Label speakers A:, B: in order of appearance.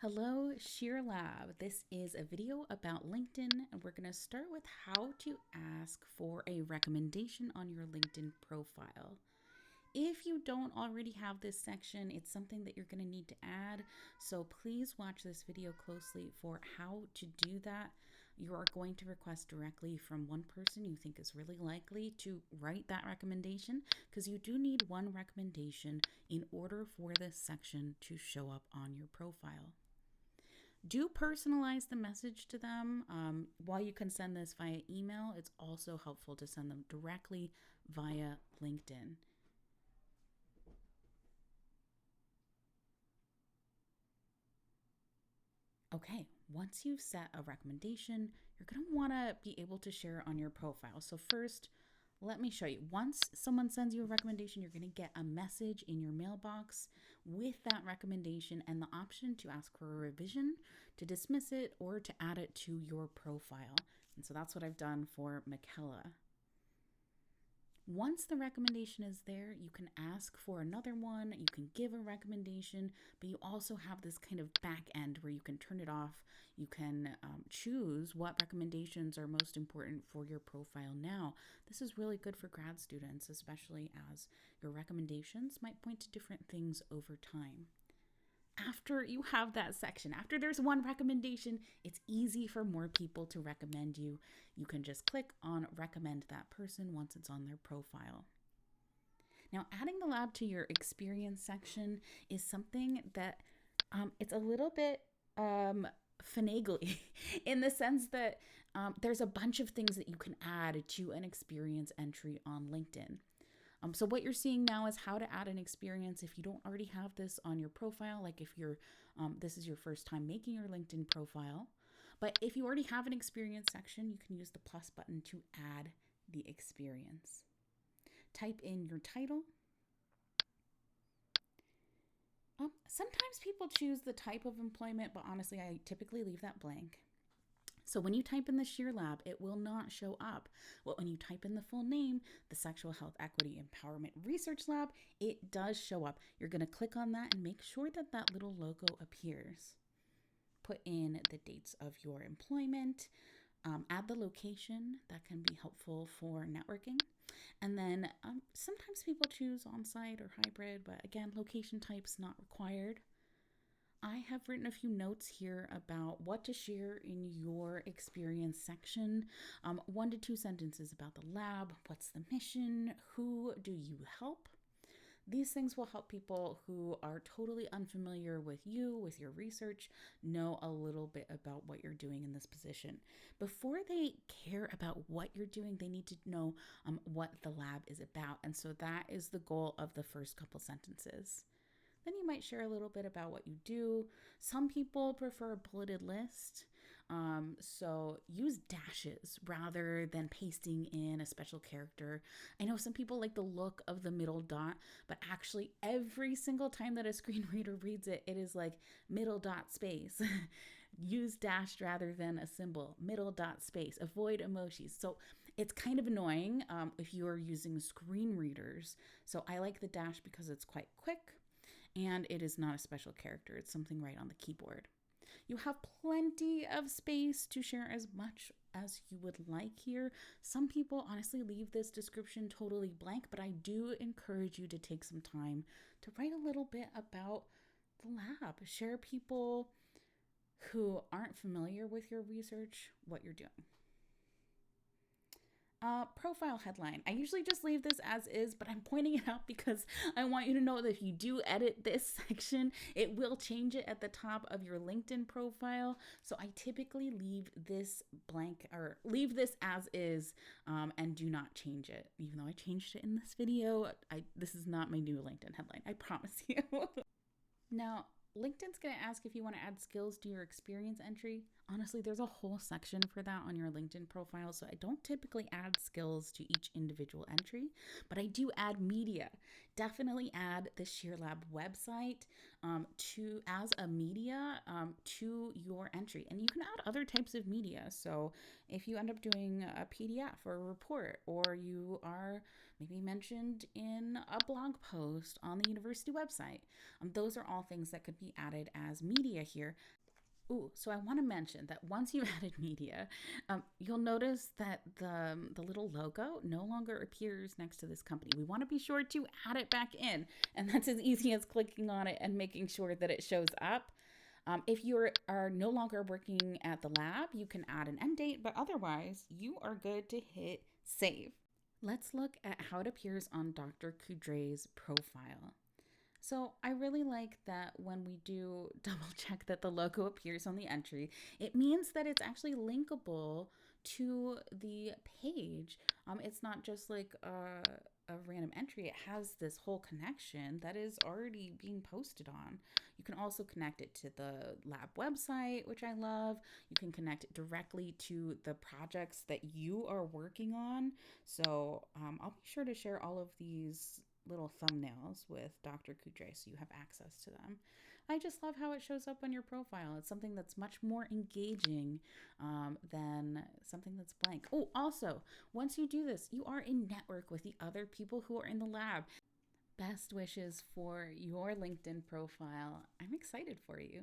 A: Hello, Sheer Lab. This is a video about LinkedIn, and we're going to start with how to ask for a recommendation on your LinkedIn profile. If you don't already have this section, it's something that you're going to need to add. So please watch this video closely for how to do that. You are going to request directly from one person you think is really likely to write that recommendation, because you do need one recommendation in order for this section to show up on your profile. Do personalize the message to them. While you can send this via email, it's also helpful to send them directly via LinkedIn. Okay, once you've set a recommendation, you're going to want to be able to share it on your profile. So first, let me show you. Once someone sends you a recommendation, you're going to get a message in your mailbox with that recommendation and the option to ask for a revision, to dismiss it, or to add it to your profile. And so that's what I've done for Michaela. Once the recommendation is there, you can ask for another one, you can give a recommendation, but you also have this kind of back end where you can turn it off. You can choose what recommendations are most important for your profile now. This is really good for grad students, especially as your recommendations might point to different things over time. After you have that section, after there's one recommendation, it's easy for more people to recommend you. You can just click on recommend that person once it's on their profile. Now, adding the lab to your experience section is something that it's a little bit finagly in the sense that there's a bunch of things that you can add to an experience entry on LinkedIn. So what you're seeing now is how to add an experience if you don't already have this on your profile, like if you're this is your first time making your LinkedIn profile. But if you already have an experience section, you can use the plus button to add the experience. Type in your title. Sometimes people choose the type of employment, but honestly, I typically leave that blank. So when you type in the Sheer Lab, it will not show up. Well, when you type in the full name, the Sexual Health Equity Empowerment Research Lab, it does show up. You're going to click on that and make sure that that little logo appears. Put in the dates of your employment, add the location. That can be helpful for networking. And then sometimes people choose on-site or hybrid, but again, location type's not required. I have written a few notes here about what to share in your experience section. 1 to 2 sentences about the lab, what's the mission, who do you help? These things will help people who are totally unfamiliar with you, with your research, know a little bit about what you're doing in this position. Before they care about what you're doing, they need to know what the lab is about. And so that is the goal of the first couple sentences. Then you might share a little bit about what you do. Some people prefer a bulleted list. So use dashes rather than pasting in a special character. I know some people like the look of the middle dot, but actually every single time that a screen reader reads it, it is like middle dot space. Use dashed rather than a symbol, middle dot space, avoid emojis. So it's kind of annoying if you are using screen readers. So I like the dash because it's quite quick. And it is not a special character. It's something right on the keyboard. You have plenty of space to share as much as you would like here. Some people honestly leave this description totally blank, but I do encourage you to take some time to write a little bit about the lab. Share people who aren't familiar with your research, what you're doing. Profile headline. I usually just leave this as is, but I'm pointing it out because I want you to know that if you do edit this section, it will change it at the top of your LinkedIn profile. So I typically leave this blank or leave this as is and do not change it. Even though I changed it in this video, this is not my new LinkedIn headline. I promise you. Now, LinkedIn's going to ask if you want to add skills to your experience entry. Honestly, there's a whole section for that on your LinkedIn profile, so I don't typically add skills to each individual entry, but I do add media. Definitely add the Sheer Lab website as a media to your entry. And you can add other types of media. So if you end up doing a PDF or a report, or you are maybe mentioned in a blog post on the university website. Those are all things that could be added as media here. Ooh, so I want to mention that once you've added media, you'll notice that the little logo no longer appears next to this company. We want to be sure to add it back in, and that's as easy as clicking on it and making sure that it shows up. If you are no longer working at the lab, you can add an end date, but otherwise, you are good to hit save. Let's look at how it appears on Dr. Coudre's profile. So I really like that when we do double check that the logo appears on the entry, it means that it's actually linkable to the page. It's not just like a random entry. It has this whole connection that is already being posted on. You can also connect it to the lab website, which I love. You can connect it directly to the projects that you are working on. So I'll be sure to share all of these little thumbnails with Dr. Coudre so you have access to them. I just love how it shows up on your profile. It's something that's much more engaging than something that's blank. Oh, also, once you do this, you are in network with the other people who are in the lab. Best wishes for your LinkedIn profile. I'm excited for you.